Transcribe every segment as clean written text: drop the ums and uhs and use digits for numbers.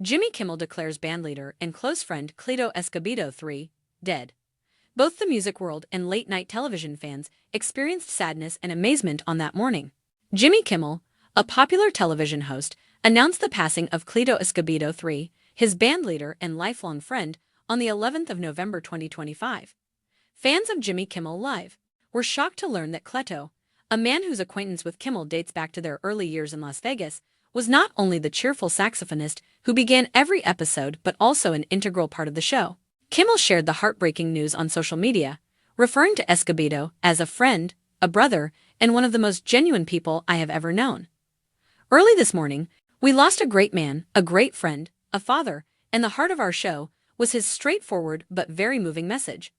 Jimmy Kimmel declares bandleader and close friend Cleto Escobedo III dead. Both the music world and late-night television fans experienced sadness and amazement on that morning. Jimmy Kimmel, a popular television host, announced the passing of Cleto Escobedo III, his bandleader and lifelong friend, on the 11th of November 2025. Fans of Jimmy Kimmel Live were shocked to learn that Cleto, a man whose acquaintance with Kimmel dates back to their early years in Las Vegas, was not only the cheerful saxophonist who began every episode but also an integral part of the show. Kimmel shared the heartbreaking news on social media, referring to Escobedo as a friend, a brother, and one of the most genuine people I have ever known. Early this morning, "We lost a great man, a great friend, a father, and the heart of our show," was his straightforward but very moving message.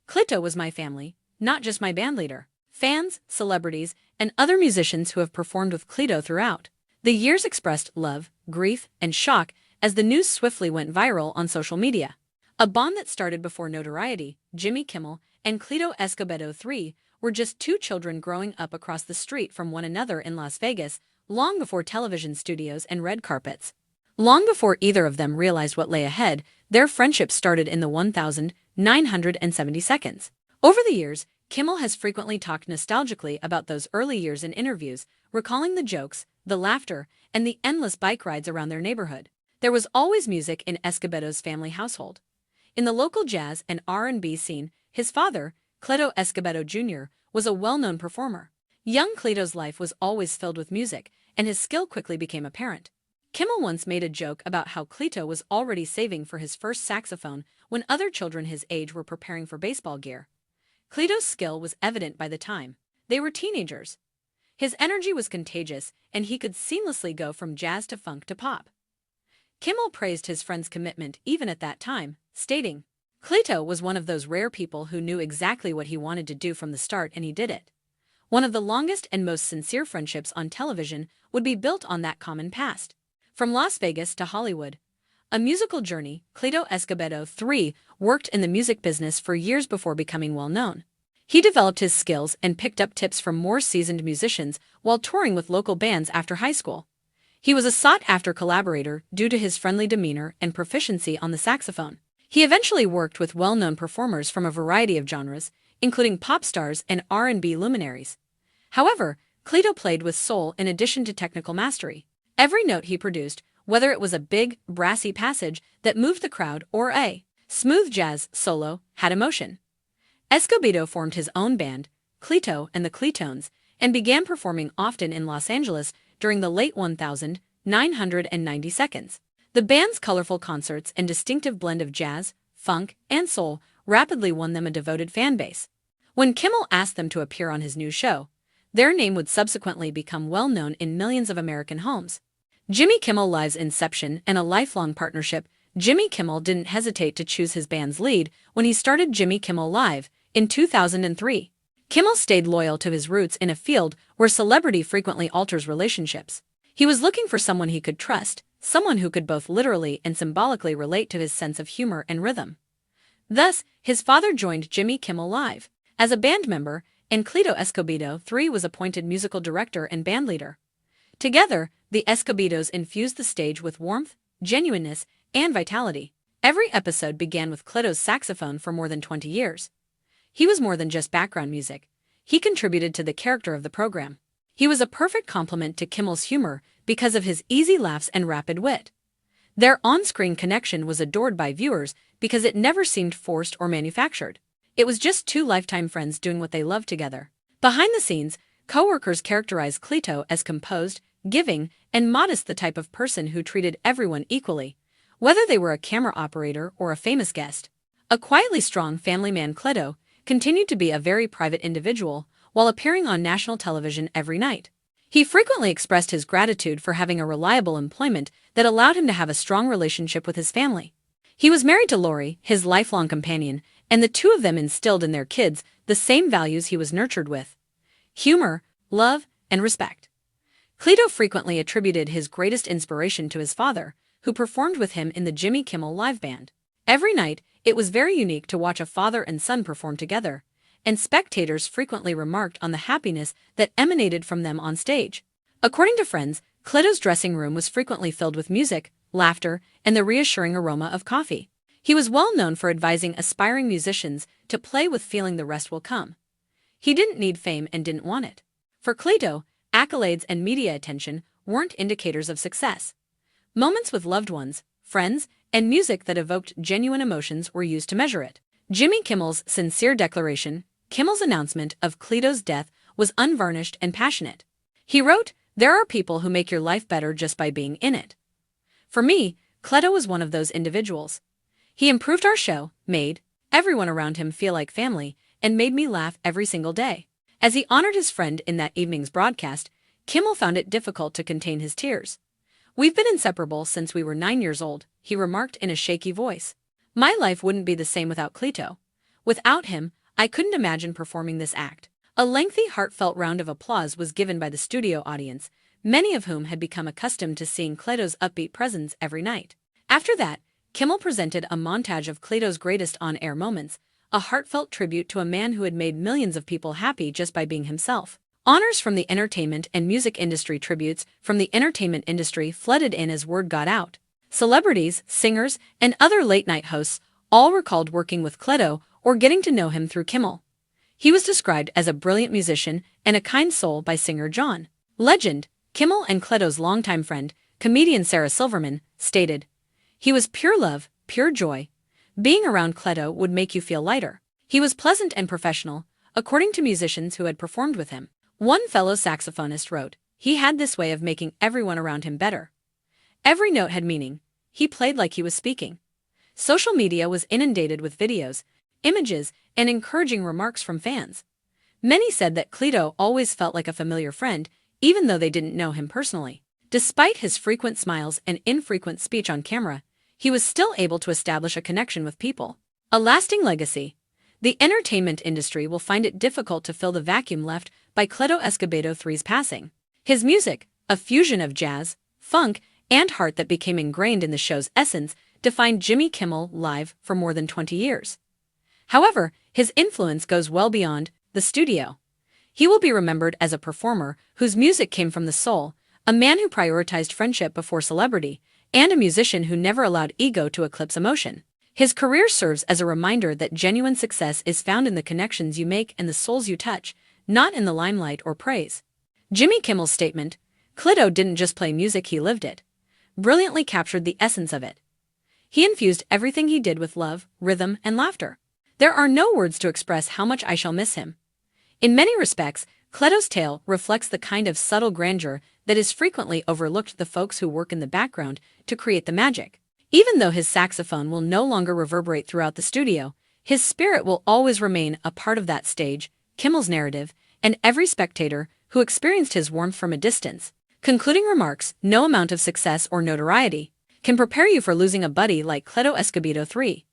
"Cleto was my family, not just my bandleader." Fans, celebrities, and other musicians who have performed with Cleto throughout the years expressed love, grief, and shock as the news swiftly went viral on social media. A bond that started before notoriety, Jimmy Kimmel and Cleto Escobedo III were just two children growing up across the street from one another in Las Vegas, long before television studios and red carpets. Long before either of them realized what lay ahead, their friendship started in the 1970 seconds. Over the years, Kimmel has frequently talked nostalgically about those early years in interviews, recalling the jokes, the laughter, and the endless bike rides around their neighborhood. There was always music in Escobedo's family household. In the local jazz and R&B scene, his father, Cleto Escobedo Jr., was a well-known performer. Young Cleto's life was always filled with music, and his skill quickly became apparent. Kimmel once made a joke about how Cleto was already saving for his first saxophone when other children his age were preparing for baseball gear. Cleto's skill was evident by the time they were teenagers. His energy was contagious, and he could seamlessly go from jazz to funk to pop. Kimmel praised his friend's commitment even at that time, stating, "Cleto was one of those rare people who knew exactly what he wanted to do from the start, and he did it." One of the longest and most sincere friendships on television would be built on that common past. From Las Vegas to Hollywood, a musical journey, Cleto Escobedo III worked in the music business for years before becoming well-known. He developed his skills and picked up tips from more seasoned musicians while touring with local bands after high school. He was a sought-after collaborator due to his friendly demeanor and proficiency on the saxophone. He eventually worked with well-known performers from a variety of genres, including pop stars and R&B luminaries. However, Cleto played with soul in addition to technical mastery. Every note he produced, whether it was a big, brassy passage that moved the crowd or a smooth jazz solo, had emotion. Escobedo formed his own band, Cleto and the Cletones, and began performing often in Los Angeles during the late 1990 seconds. The band's colorful concerts and distinctive blend of jazz, funk, and soul rapidly won them a devoted fan base. When Kimmel asked them to appear on his new show, their name would subsequently become well-known in millions of American homes. Jimmy Kimmel Live's inception and a lifelong partnership, Jimmy Kimmel didn't hesitate to choose his band's lead when he started Jimmy Kimmel Live in 2003. Kimmel stayed loyal to his roots in a field where celebrity frequently alters relationships. He was looking for someone he could trust, someone who could both literally and symbolically relate to his sense of humor and rhythm. Thus, his father joined Jimmy Kimmel Live as a band member, and Cleto Escobedo III was appointed musical director and bandleader. Together, the Escobedos infused the stage with warmth, genuineness, and vitality. Every episode began with Cleto's saxophone for more than 20 years. He was more than just background music. He contributed to the character of the program. He was a perfect complement to Kimmel's humor because of his easy laughs and rapid wit. Their on-screen connection was adored by viewers because it never seemed forced or manufactured. It was just two lifetime friends doing what they loved together. Behind the scenes, co-workers characterized Cleto as composed, giving, and modest, the type of person who treated everyone equally, whether they were a camera operator or a famous guest. A quietly strong family man, Cleto continued to be a very private individual while appearing on national television every night. He frequently expressed his gratitude for having a reliable employment that allowed him to have a strong relationship with his family. He was married to Lori, his lifelong companion, and the two of them instilled in their kids the same values he was nurtured with: humor, love, and respect. Cleto frequently attributed his greatest inspiration to his father, who performed with him in the Jimmy Kimmel Live band. Every night, it was very unique to watch a father and son perform together, and spectators frequently remarked on the happiness that emanated from them on stage. According to friends, Cleto's dressing room was frequently filled with music, laughter, and the reassuring aroma of coffee. He was well known for advising aspiring musicians to play with feeling the rest will come. He didn't need fame and didn't want it. For Cleto, accolades and media attention weren't indicators of success. Moments with loved ones, friends, and music that evoked genuine emotions were used to measure it. Jimmy Kimmel's sincere declaration, Kimmel's announcement of Cleto's death, was unvarnished and passionate. He wrote, "There are people who make your life better just by being in it. For me, Cleto was one of those individuals. He improved our show, made everyone around him feel like family, and made me laugh every single day." As he honored his friend in that evening's broadcast, Kimmel found it difficult to contain his tears. "We've been inseparable since we were 9 years old," he remarked in a shaky voice. "My life wouldn't be the same without Cleto. Without him, I couldn't imagine performing this act." A lengthy, heartfelt round of applause was given by the studio audience, many of whom had become accustomed to seeing Cleto's upbeat presence every night. After that, Kimmel presented a montage of Cleto's greatest on-air moments, a heartfelt tribute to a man who had made millions of people happy just by being himself. Honors from the entertainment and music industry, tributes from the entertainment industry flooded in as word got out. Celebrities, singers, and other late-night hosts all recalled working with Cleto or getting to know him through Kimmel. He was described as a brilliant musician and a kind soul by singer John Legend. Kimmel and Cleto's longtime friend, comedian Sarah Silverman, stated, "He was pure love, pure joy. Being around Cleto would make you feel lighter. He was pleasant and professional," according to musicians who had performed with him. One fellow saxophonist wrote, "He had this way of making everyone around him better. Every note had meaning. He played like he was speaking." Social media was inundated with videos, images, and encouraging remarks from fans. Many said that Cleto always felt like a familiar friend, even though they didn't know him personally. Despite his frequent smiles and infrequent speech on camera, he was still able to establish a connection with people. A lasting legacy. The entertainment industry will find it difficult to fill the vacuum left by Cleto Escobedo III's passing. His music, a fusion of jazz, funk, and heart that became ingrained in the show's essence, defined Jimmy Kimmel Live for more than 20 years. However, his influence goes well beyond the studio. He will be remembered as a performer whose music came from the soul, a man who prioritized friendship before celebrity, and a musician who never allowed ego to eclipse emotion. His career serves as a reminder that genuine success is found in the connections you make and the souls you touch, not in the limelight or praise. Jimmy Kimmel's statement, "Cleto didn't just play music, he lived it," brilliantly captured the essence of it. He infused everything he did with love, rhythm, and laughter. "There are no words to express how much I shall miss him." In many respects, Cleto's tale reflects the kind of subtle grandeur that is frequently overlooked, the folks who work in the background to create the magic. Even though his saxophone will no longer reverberate throughout the studio, his spirit will always remain a part of that stage, Kimmel's narrative, and every spectator who experienced his warmth from a distance. Concluding remarks, "No amount of success or notoriety can prepare you for losing a buddy like Cleto Escobedo III.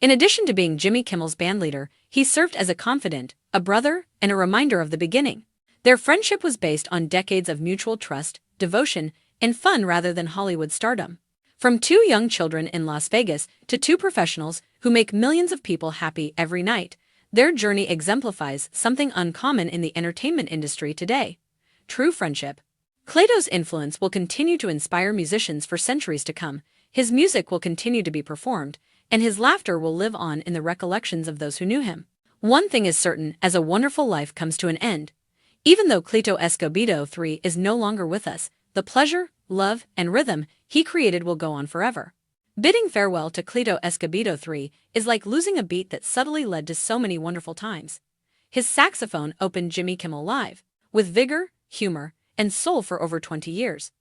In addition to being Jimmy Kimmel's bandleader, he served as a confidant, a brother, and a reminder of the beginning. Their friendship was based on decades of mutual trust, devotion, and fun rather than Hollywood stardom. From two young children in Las Vegas to two professionals who make millions of people happy every night, their journey exemplifies something uncommon in the entertainment industry today: true friendship." Cleto's influence will continue to inspire musicians for centuries to come, his music will continue to be performed, and his laughter will live on in the recollections of those who knew him. One thing is certain: as a wonderful life comes to an end, even though Cleto Escobedo III is no longer with us, the pleasure, love, and rhythm he created will go on forever. Bidding farewell to Cleto Escobedo III is like losing a beat that subtly led to so many wonderful times. His saxophone opened Jimmy Kimmel Live, with vigor, humor, and soul for over 20 years.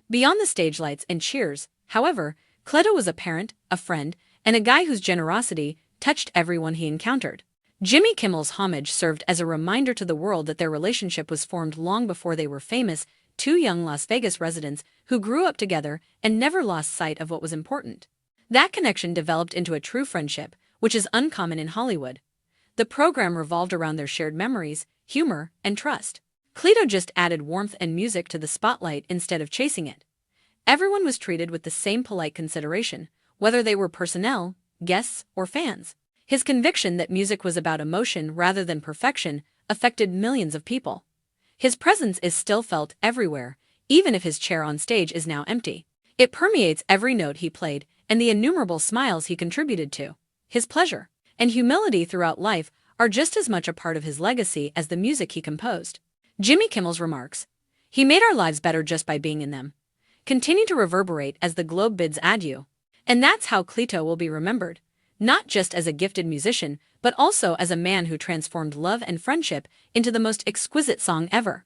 Beyond the stage lights and cheers, however, Cleto was a parent, a friend, and a guy whose generosity touched everyone he encountered. Jimmy Kimmel's homage served as a reminder to the world that their relationship was formed long before they were famous, two young Las Vegas residents who grew up together and never lost sight of what was important. That connection developed into a true friendship, which is uncommon in Hollywood. The program revolved around their shared memories, humor, and trust. Cleto just added warmth and music to the spotlight instead of chasing it. Everyone was treated with the same polite consideration, whether they were personnel, guests, or fans. His conviction that music was about emotion rather than perfection affected millions of people. His presence is still felt everywhere, even if his chair on stage is now empty. It permeates every note he played and the innumerable smiles he contributed to. His pleasure and humility throughout life are just as much a part of his legacy as the music he composed. Jimmy Kimmel's remarks, "He made our lives better just by being in them," continue to reverberate as the globe bids adieu. And that's how Cleto will be remembered, not just as a gifted musician, but also as a man who transformed love and friendship into the most exquisite song ever.